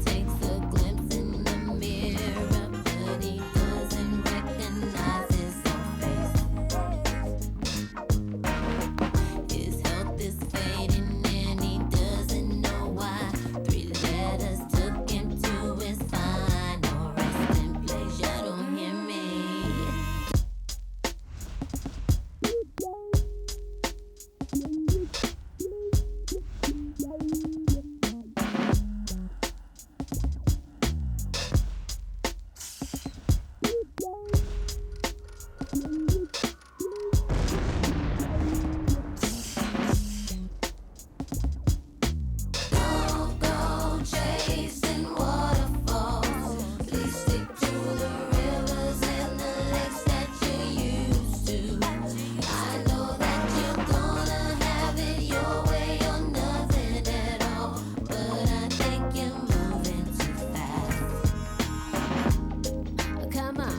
takes a glimpse in the mirror, but he doesn't recognize his own face. His health is fading and he doesn't know why. 3 letters took him to his final resting place. You don't hear me. Don't go chasing waterfalls. Please stick to the rivers and the lakes that you used to. I know that you're gonna have it your way or nothing at all, but I think you're moving too fast. Come on.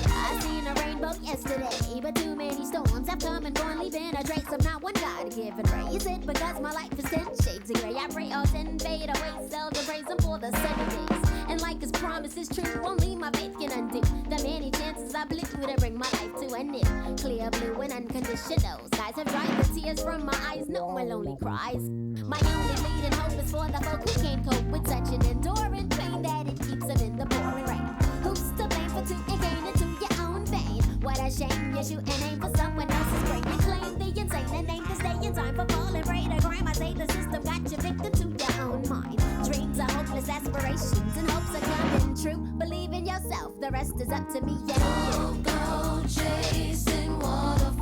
I seen a rainbow yesterday, but too many storms have come and gone, leaving a trace of not one God-given ray. Is it because my life is 10 shades of gray? I pray all 10 fade away, seldom praise him for the sunny days. And like his promise is true, only my faith can undo the many chances I blew to bring my life to an end. Clear blue and unconditional skies have dried the tears from my eyes, no one lonely cries. My only bleeding hope is for the folk who can't cope with such an enduring pain that it keeps them in the pouring rain. Who's to blame for two and gain into your own vein? What a shame you shoot and aim for someone else's brain. You claim the insane and aim to stay in time for falling prey to crime. I say the system got you victim to your own mind. Dreams are hopeless aspirations and hopes are coming true. Believe in yourself, the rest is up to me and you. Don't go chasing waterfalls.